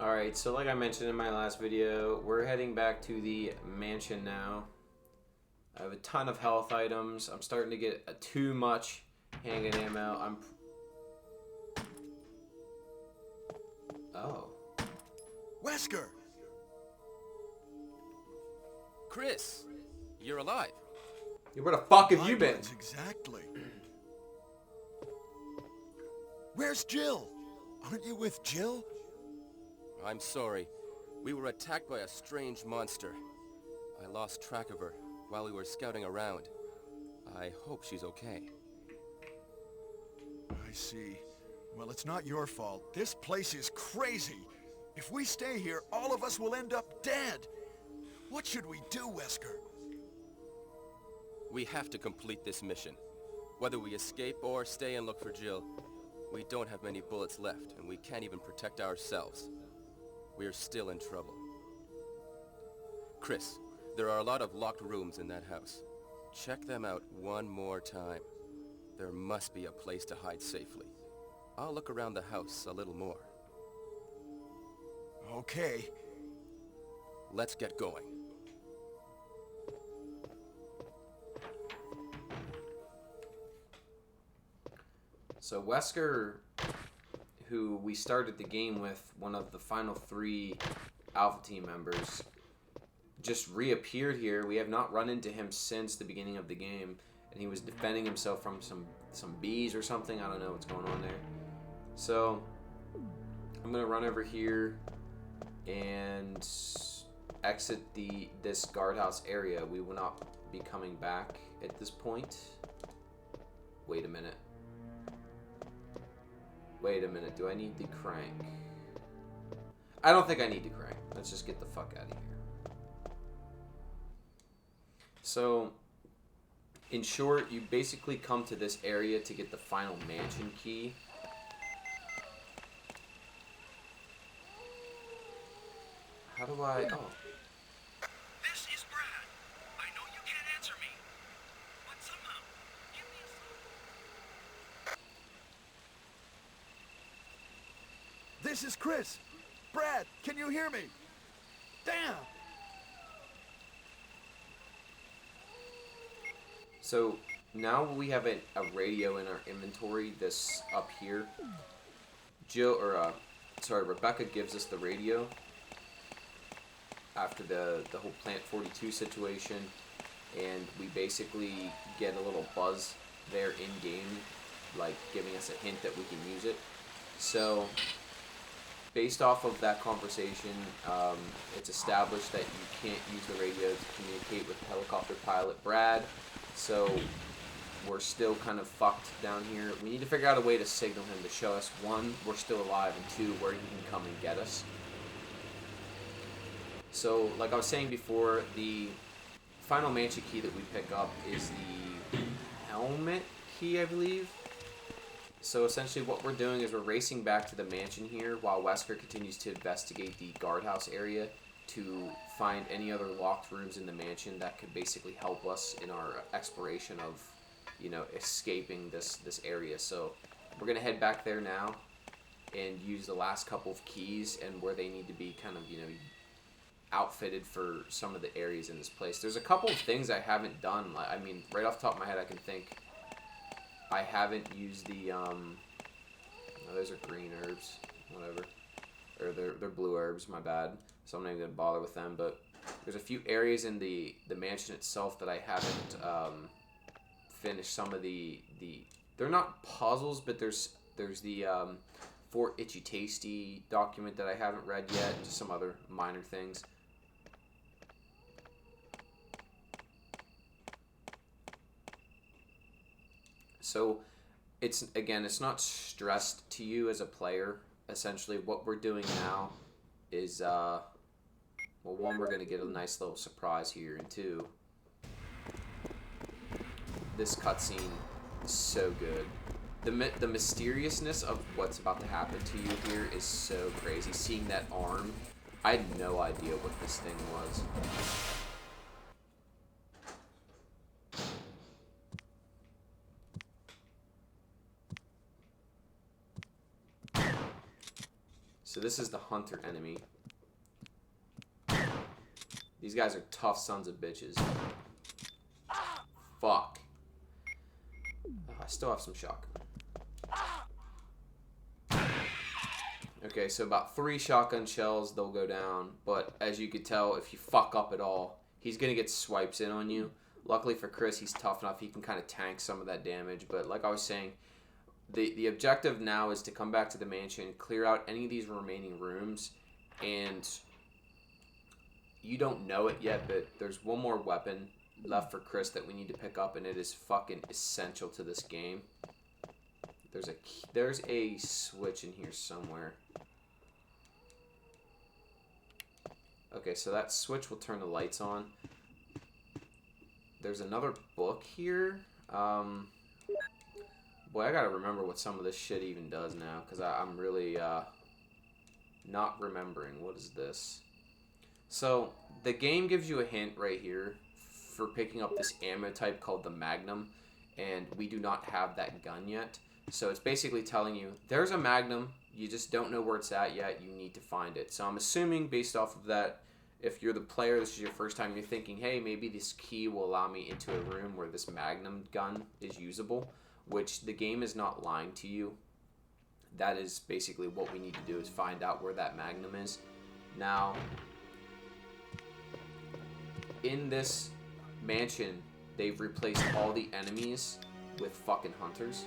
Alright, so like I mentioned in my last video, we're heading back to the mansion now. I have a ton of health items. I'm starting to get too much handgun ammo. Oh. Wesker! Chris, you're alive. Where the fuck have you been? Exactly. Where's Jill? Aren't you with Jill? I'm sorry. We were attacked by a strange monster. I lost track of her while we were scouting around. I hope she's okay. I see. Well, it's not your fault. This place is crazy. If we stay here, all of us will end up dead. What should we do, Wesker? We have to complete this mission. Whether we escape or stay and look for Jill, we don't have many bullets left, and we can't even protect ourselves. We're still in trouble. Chris, there are a lot of locked rooms in that house. Check them out one more time. There must be a place to hide safely. I'll look around the house a little more. Okay. Let's get going. So Wesker, who we started the game with, one of the final 3 Alpha Team members, just reappeared here. We have not run into him since the beginning of the game, and he was defending himself from some bees or something. I don't know what's going on there. So I'm gonna run over here and exit this guardhouse area. We will not be coming back at this point. Wait a minute. Wait a minute, do I need the crank? I don't think I need the crank. Let's just get the fuck out of here. So, in short, you basically come to this area to get the final mansion key. How do I... Oh. This is Brad. I know you can't answer me, but somehow, give me a sign. This is Chris. Brad, can you hear me? Damn! So, now we have a radio in our inventory, this up here. Rebecca gives us the radio after the whole Plant 42 situation, and we basically get a little buzz there in-game, like giving us a hint that we can use it. So, based off of that conversation, it's established that you can't use the radio to communicate with helicopter pilot Brad, so we're still kind of fucked down here. We need to figure out a way to signal him to show us, 1, we're still alive, and 2, where he can come and get us. So, like I was saying before, the final mansion key that we pick up is the helmet key, I believe. So essentially what we're doing is we're racing back to the mansion here while Wesker continues to investigate the guardhouse area to find any other locked rooms in the mansion that could basically help us in our exploration of, you know, escaping this area. So we're going to head back there now and use the last couple of keys and where they need to be kind of, you know, outfitted for some of the areas in this place. There's a couple of things I haven't done. I mean, right off the top of my head, I can think I haven't used the, oh, those are green herbs, whatever. Or they're blue herbs, my bad. So I'm not even going to bother with them. But there's a few areas in the mansion itself that I haven't finished some of the they're not puzzles, but there's the Fort Itchy Tasty document that I haven't read yet, and just some other minor things. So, it's not stressed to you as a player. Essentially, what we're doing now is, well, 1, we're going to get a nice little surprise here, and 2, this cutscene is so good. The mysteriousness of what's about to happen to you here is so crazy. Seeing that arm, I had no idea what this thing was. So this is the hunter enemy. These guys are tough sons of bitches. Fuck. Oh, I still have some shotgun. Okay, so about 3 shotgun shells, they'll go down. But as you could tell, if you fuck up at all, he's going to get swipes in on you. Luckily for Chris, he's tough enough. He can kind of tank some of that damage. But like I was saying, the objective now is to come back to the mansion, clear out any of these remaining rooms, and you don't know it yet, but there's one more weapon left for Chris that we need to pick up, and it is fucking essential to this game. There's a switch in here somewhere. Okay, so that switch will turn the lights on. There's another book here. Boy, I gotta remember what some of this shit even does now, because I'm really not remembering. What is this? So, the game gives you a hint right here for picking up this ammo type called the Magnum, and we do not have that gun yet. So it's basically telling you, there's a Magnum, you just don't know where it's at yet, you need to find it. So I'm assuming, based off of that, if you're the player, this is your first time, you're thinking, hey, maybe this key will allow me into a room where this Magnum gun is usable, which the game is not lying to you. That is basically what we need to do, is find out where that Magnum is. Now, in this mansion, they've replaced all the enemies with fucking hunters.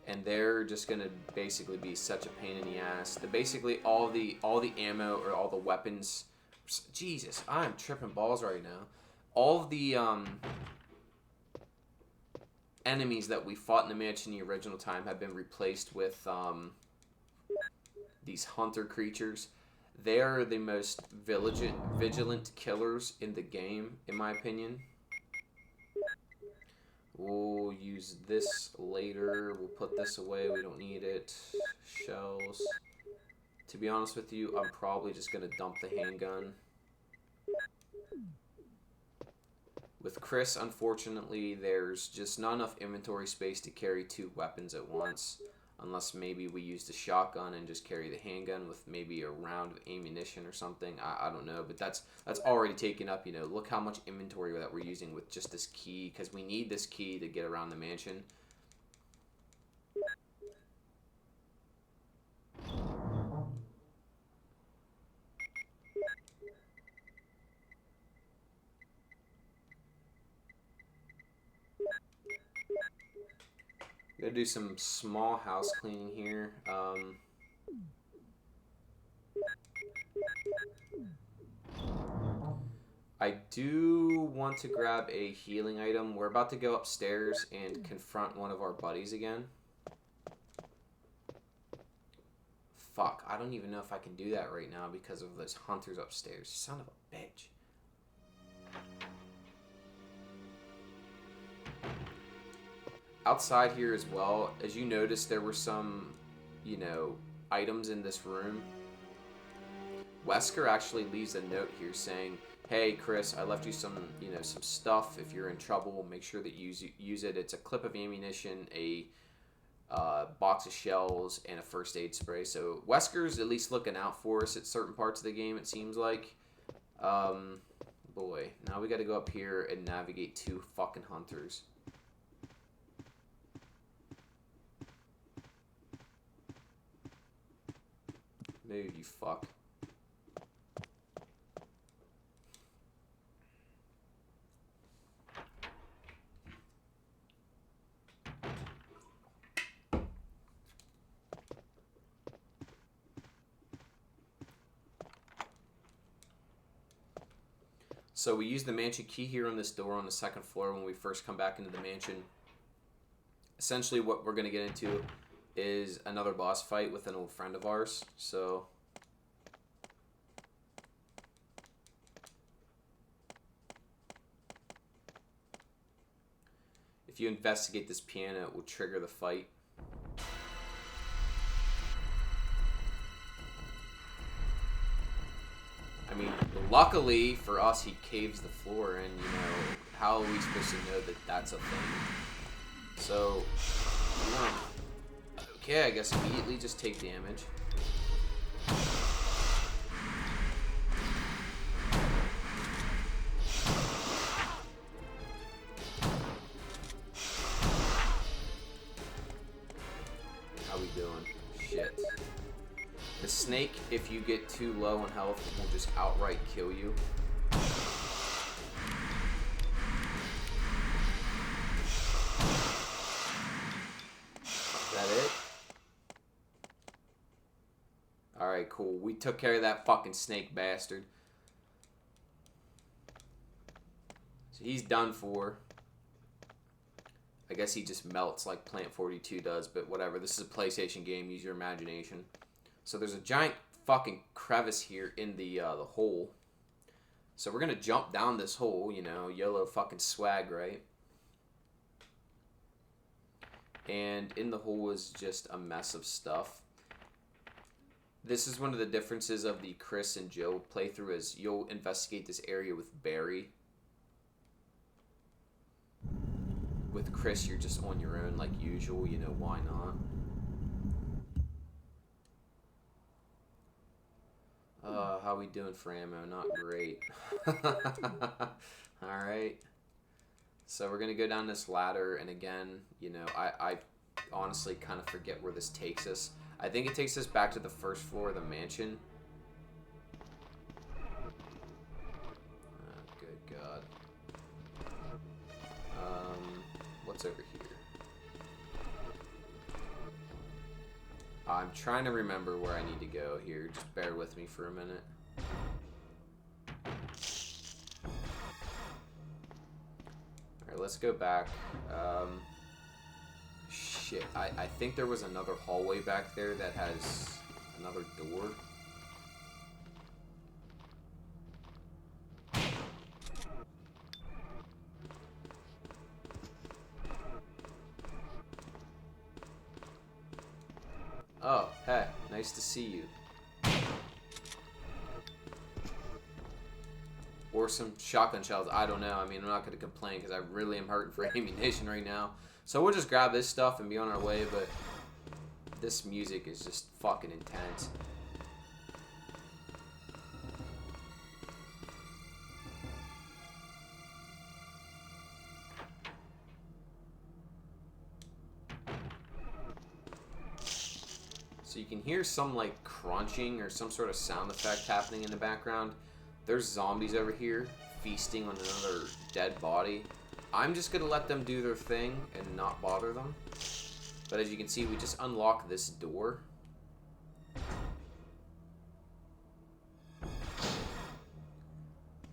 And they're just gonna basically be such a pain in the ass. Basically all the ammo or all the weapons. Jesus, I'm tripping balls right now. All of the enemies that we fought in the mansion the original time have been replaced with these hunter creatures. They are the most vigilant killers in the game, in my opinion. We'll use this later. We'll put this away. We don't need it. Shells. To be honest with you, I'm probably just going to dump the handgun. With Chris, unfortunately, there's just not enough inventory space to carry 2 weapons at once. Unless maybe we use the shotgun and just carry the handgun with maybe a round of ammunition or something. I don't know, but that's already taken up, you know. Look how much inventory that we're using with just this key, because we need this key to get around the mansion. Gotta do some small house cleaning here. I do want to grab a healing item. We're about to go upstairs and confront one of our buddies again. Fuck, I don't even know if I can do that right now because of those hunters upstairs. Son of a bitch. Outside here as well, as you noticed, there were some, you know, items in this room. Wesker actually leaves a note here saying, hey, Chris, I left you some, you know, some stuff. If you're in trouble, make sure that you use it. It's a clip of ammunition, a box of shells, and a first aid spray. So Wesker's at least looking out for us at certain parts of the game, it seems like. Boy, now we got to go up here and navigate 2 fucking hunters. Dude, you fuck. So we use the mansion key here on this door on the 2nd floor when we first come back into the mansion. Essentially what we're going to get into is another boss fight with an old friend of ours. So if you investigate this piano, it will trigger the fight. I mean, luckily for us, he caves the floor in, you know. How are we supposed to know that that's a thing? So, okay, I guess immediately just take damage. How we doing? Shit. The snake, if you get too low in health, will just outright kill you. Is that it? Alright, cool. We took care of that fucking snake bastard. So he's done for. I guess he just melts like Plant 42 does, but whatever. This is a PlayStation game. Use your imagination. So there's a giant fucking crevice here in the hole. So we're gonna jump down this hole, you know, YOLO fucking swag, right? And in the hole is just a mess of stuff. This is one of the differences of the Chris and Joe playthrough is you'll investigate this area with Barry. With Chris, you're just on your own like usual, you know, why not? How we doing for ammo? Not great. Alright. So we're gonna go down this ladder, and again, you know, I honestly kind of forget where this takes us. I think it takes us back to the first floor of the mansion. Oh, good God. What's over here? I'm trying to remember where I need to go here. Just bear with me for a minute. Alright, let's go back. Shit, I think there was another hallway back there that has another door. Oh, hey, nice to see you. Or some shotgun shells, I don't know. I mean, I'm not going to complain because I really am hurting for ammunition right now. So we'll just grab this stuff and be on our way, but this music is just fucking intense. So you can hear some like crunching or some sort of sound effect happening in the background. There's zombies over here feasting on another dead body. I'm just gonna let them do their thing and not bother them. But as you can see, we just unlock this door.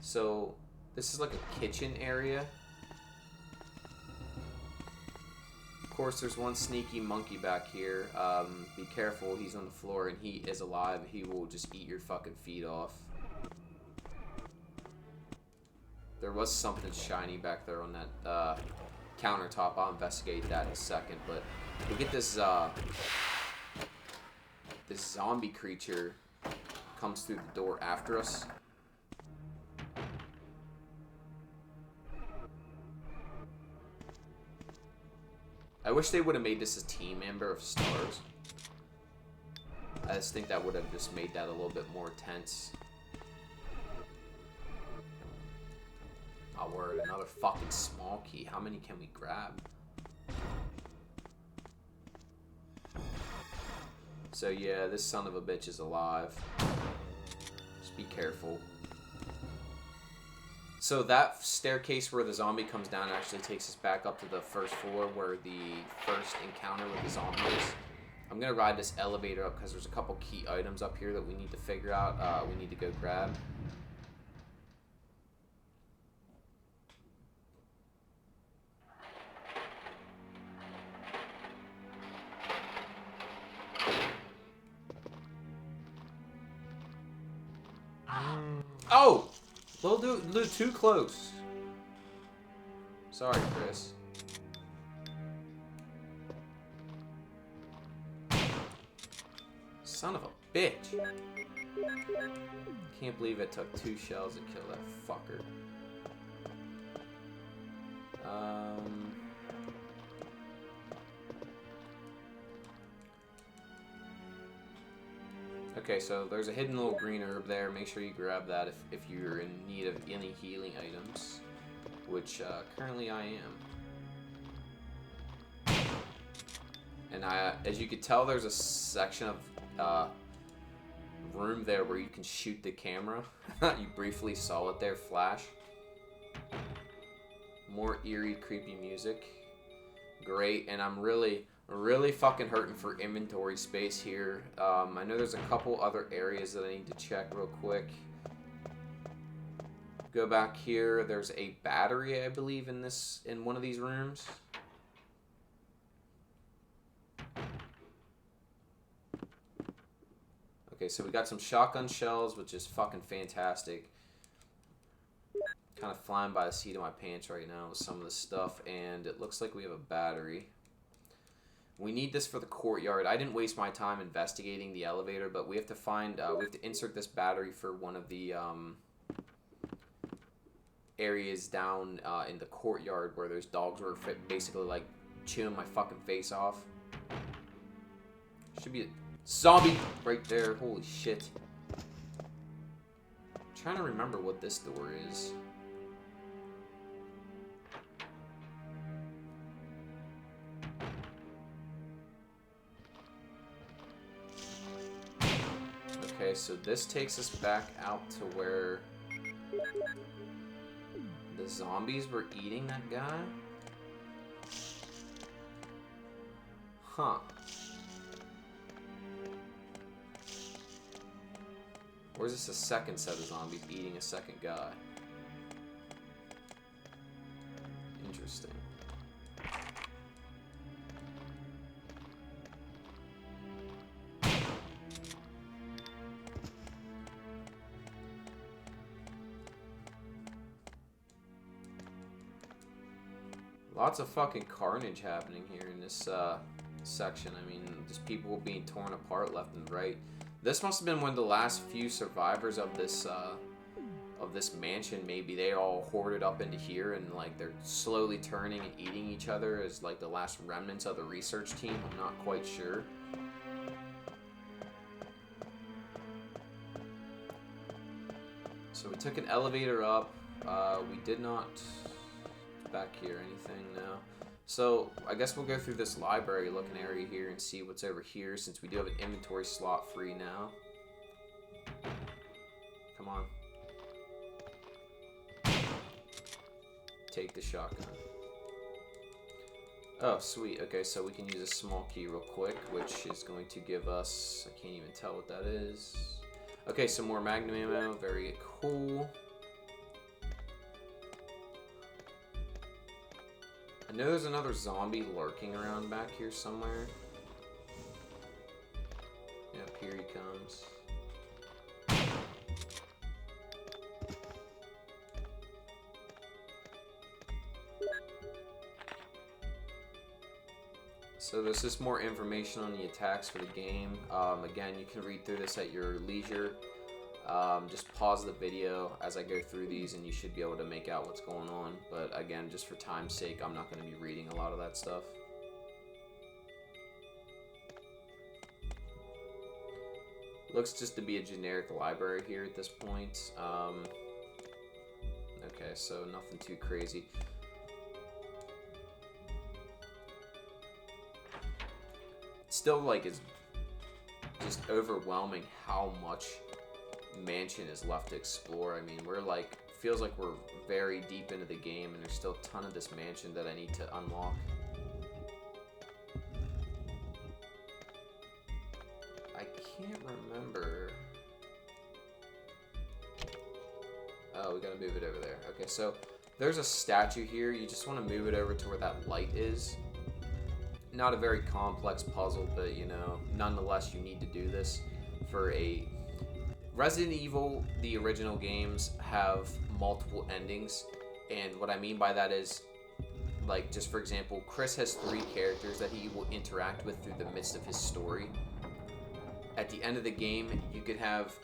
So this is like a kitchen area. Of course, there's one sneaky monkey back here. Be careful, he's on the floor and he is alive. He will just eat your fucking feet off. There was something shiny back there on that countertop. I'll investigate that in a second. But we get this this zombie creature comes through the door after us. I wish they would have made this a team member of stars. I just think that would have just made that a little bit more tense. Oh, word, another fucking small key. How many can we grab? So yeah, this son of a bitch is alive. Just be careful. So that staircase where the zombie comes down actually takes us back up to the first floor where the first encounter with the zombie is. I'm gonna ride this elevator up because there's a couple key items up here that we need to figure out. We need to go grab. Oh! A little too close. Sorry, Chris. Son of a bitch. Can't believe it took 2 shells to kill that fucker. Okay, so there's a hidden little green herb there. Make sure you grab that if you're in need of any healing items, which currently I am. And as you could tell, there's a section of room there where you can shoot the camera. You briefly saw it there flash. More eerie, creepy music. Great, and I'm really fucking hurting for inventory space here. I know there's a couple other areas that I need to check real quick. Go back here. There's a battery, I believe, in one of these rooms. Okay, so we got some shotgun shells, which is fucking fantastic. Kind of flying by the seat of my pants right now with some of the stuff, and it looks like we have a battery. We need this for the courtyard. I didn't waste my time investigating the elevator, but we have to find, we have to insert this battery for one of the areas down in the courtyard where those dogs were basically like chewing my fucking face off. Should be a zombie right there. Holy shit. I'm trying to remember what this door is. Okay, so this takes us back out to where the zombies were eating that guy? Huh. Or is this a second set of zombies eating a second guy? Interesting. Lots of fucking carnage happening here in this section. I mean, just people being torn apart left and right. This must have been one of the last few survivors of this mansion. Maybe they all hoarded up into here, and like they're slowly turning and eating each other as like the last remnants of the research team. I'm not quite sure. So we took an elevator up. We did not back here anything now. So I guess we'll go through this library looking area here and see what's over here, since we do have an inventory slot free now. Come on. Take the shotgun. Oh, sweet. Okay, so we can use a small key real quick, which is going to give us... I can't even tell what that is. Okay, some more magnum ammo. Very cool. I know there's another zombie lurking around back here somewhere. Yep, here he comes. So there's just more information on the attacks for the game. Again, you can read through this at your leisure. Just pause the video as I go through these and you should be able to make out what's going on. But again, just for time's sake, I'm not going to be reading a lot of that stuff. Looks just to be a generic library here at this point. Okay, so nothing too crazy. Still, like, it's just overwhelming how much mansion is left to explore. I mean, we're like, feels like we're very deep into the game and there's still a ton of this mansion that I need to unlock. I can't remember. Oh, we gotta move it over there. Okay, so there's a statue here. You just want to move it over to where that light is. Not a very complex puzzle, but you know, nonetheless, you need to do this for a... Resident Evil, the original games, have multiple endings, and what I mean by that is, like, just for example, Chris has 3 characters that he will interact with through the midst of his story. At the end of the game, you could have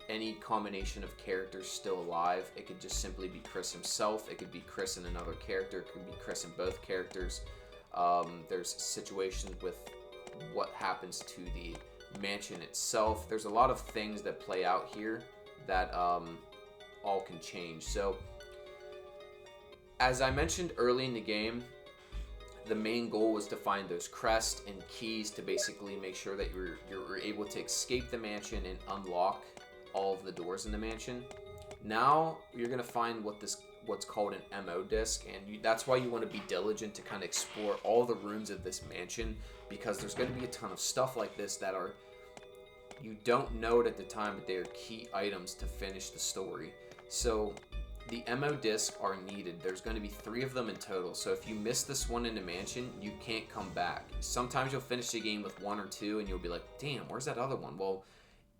any combination of characters still alive. It could just simply be Chris himself, it could be Chris and another character, it could be Chris and both characters. There's situations with what happens to the mansion itself. There's a lot of things that play out here that all can change. So, as I mentioned early in the game, the main goal was to find those crests and keys to basically make sure that you're able to escape the mansion and unlock all of the doors in the mansion. Now you're gonna find what's called an MO disc, and that's why you want to be diligent to kind of explore all the rooms of this mansion, because there's going to be a ton of stuff like this that are, you don't know it at the time, but they are key items to finish the story. So the MO discs are needed. There's going to be 3 of them in total. So if you miss this one in the mansion, you can't come back. Sometimes you'll finish the game with 1 or 2 and you'll be like, damn, where's that other one? Well,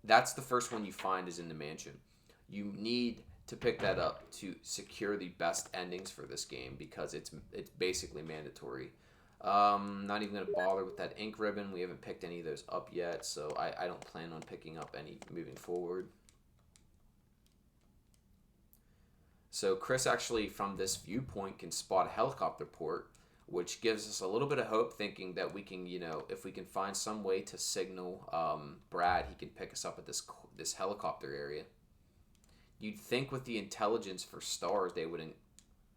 that's the first one you find is in the mansion. You need to pick that up to secure the best endings for this game, because it's basically mandatory. Not even going to bother with that ink ribbon. We haven't picked any of those up yet, so I don't plan on picking up any moving forward. So Chris actually, from this viewpoint, can spot a helicopter port, which gives us a little bit of hope, thinking that we can, if we can find some way to signal Brad, he can pick us up at this helicopter area. You'd think with the intelligence for stars, they wouldn't...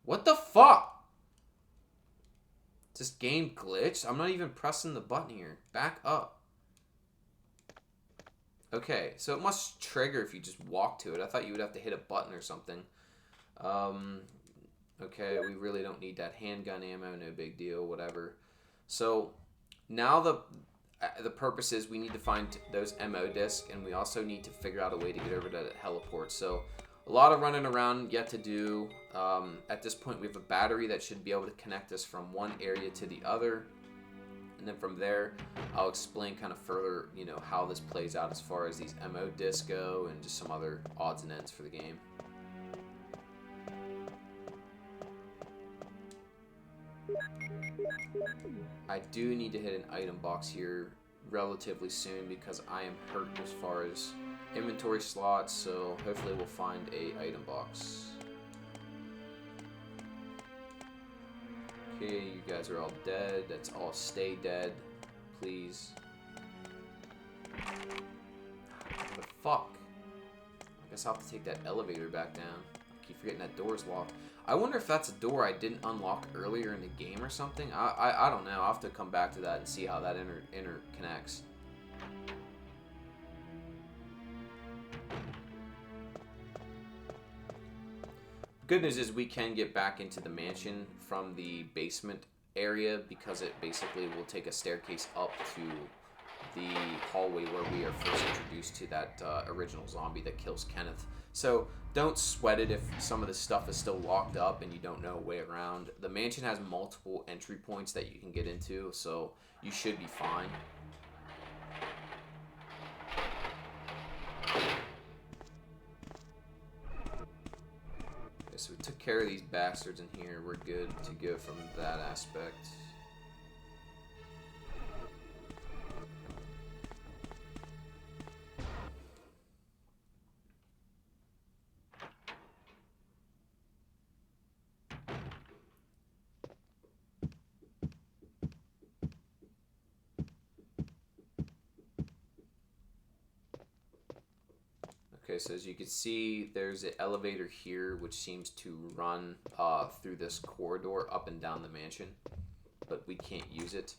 What the fuck? Is this game glitched? I'm not even pressing the button here. Back up. Okay, so it must trigger if you just walk to it. I thought you would have to hit a button or something. Okay, we really don't need that handgun ammo. No big deal, whatever. So, now the purpose is we need to find those MO discs, and we also need to figure out a way to get over to the heliport. So a lot of running around yet to do. At this point, we have a battery that should be able to connect us from one area to the other, and then from there I'll explain kind of further how this plays out as far as these MO discs go, and just some other odds and ends for the game. I do need to hit an item box here relatively soon, because I am hurt as far as inventory slots, so hopefully we'll find a item box. Okay, you guys are all dead. Let's all stay dead, please. What the fuck? I guess I'll have to take that elevator back down. I keep forgetting that door's locked. I wonder if that's a door I didn't unlock earlier in the game or something. I don't know. I'll have to come back to that and see how that interconnects. Good news is we can get back into the mansion from the basement area, because it basically will take a staircase up to the hallway where we are first introduced to that original zombie that kills Kenneth. So don't sweat it if some of this stuff is still locked up and you don't know a way around. The mansion has multiple entry points that you can get into, so you should be fine. Okay, so we took care of these bastards in here. We're good to go from that aspect. Okay, so as you can see, there's an elevator here which seems to run through this corridor up and down the mansion, but we can't use it.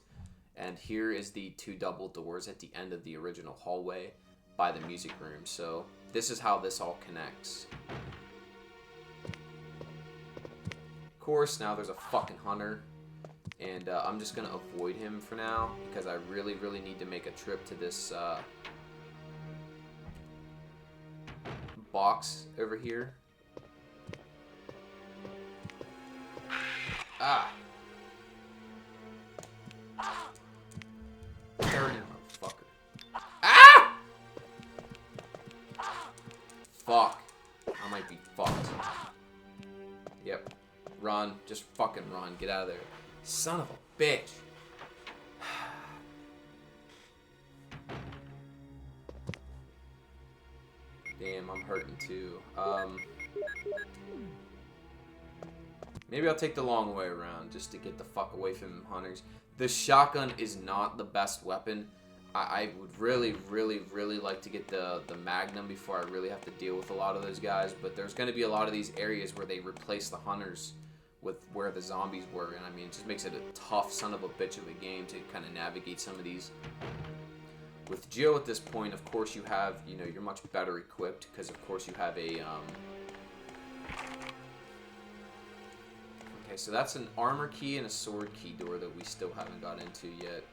And here is the 2 double doors at the end of the original hallway by the music room. So this is how this all connects. Of course, now there's a fucking hunter, and I'm just gonna avoid him for now, because I really need to make a trip to this box over here. Ah! Dirty motherfucker. Ah! Fuck. I might be fucked. Yep. Run. Just fucking run. Get out of there. Son of a bitch. Damn, I'm hurting too. Maybe I'll take the long way around just to get the fuck away from hunters. The shotgun is not the best weapon. I would really, really, really like to get the Magnum before I really have to deal with a lot of those guys. But there's going to be a lot of these areas where they replace the hunters with where the zombies were. And I mean, it just makes it a tough son of a bitch of a game to kind of navigate some of these. With Geo at this point, of course, you have, you know, you're much better equipped because, of course, you have a... Okay, so that's an armor key and a sword key door that we still haven't got into yet.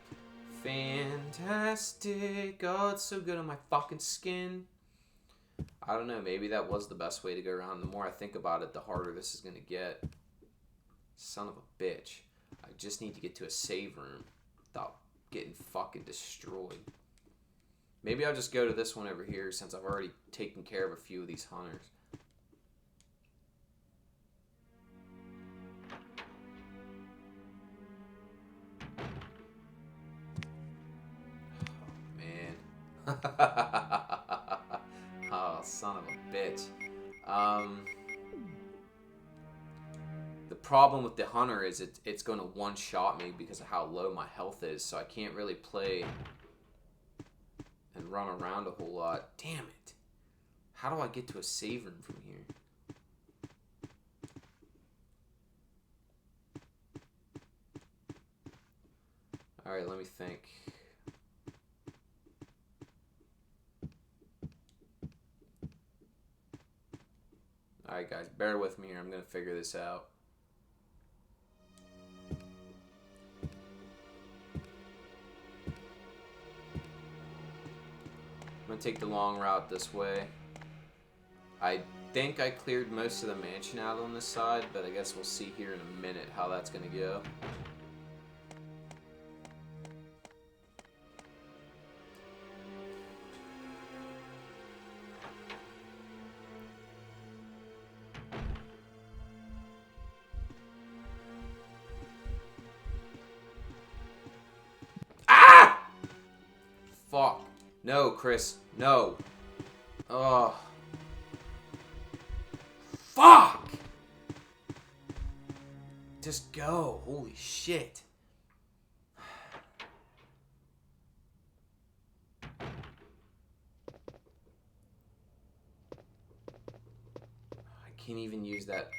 Fantastic. Oh, it's so good on my fucking skin. I don't know, maybe that was the best way to go around. The more I think about it, the harder this is going to get. Son of a bitch. I just need to get to a save room without getting fucking destroyed. Maybe I'll just go to this one over here since I've already taken care of a few of these hunters. Oh, son of a bitch. The problem with the hunter is it's going to one-shot me because of how low my health is, so I can't really play and run around a whole lot. Damn it. How do I get to a save room from here? Alright, let me think. Alright guys, bear with me here. I'm going to figure this out. I'm going to take the long route this way. I think I cleared most of the mansion out on this side, but I guess we'll see here in a minute how that's going to go. Fuck. No, Chris. No. Oh. Fuck! Just go. Holy shit. I can't even use that.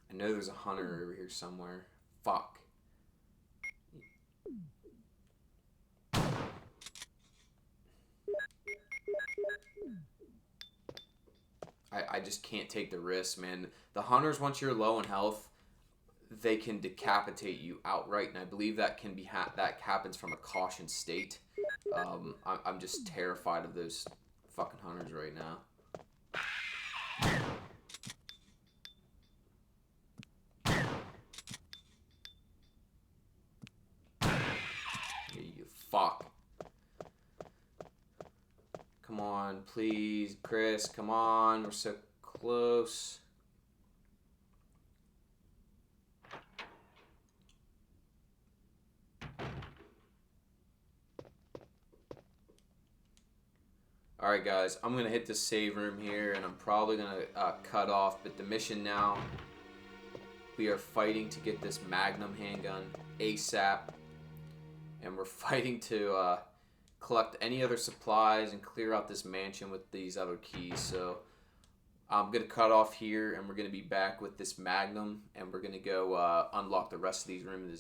I know there's a hunter over here somewhere. Fuck. I just can't take the risk, man. The hunters, once you're low in health, they can decapitate you outright, and I believe that can be that happens from a caution state. I'm just terrified of those fucking hunters right now. You fuck. Come on, please, Chris. Come on, we're so close. Alright guys, I'm going to hit the save room here, and I'm probably going to cut off, but the mission now, we are fighting to get this Magnum handgun ASAP, and we're fighting to collect any other supplies and clear out this mansion with these other keys. So I'm going to cut off here, and we're going to be back with this Magnum, and we're going to go unlock the rest of these rooms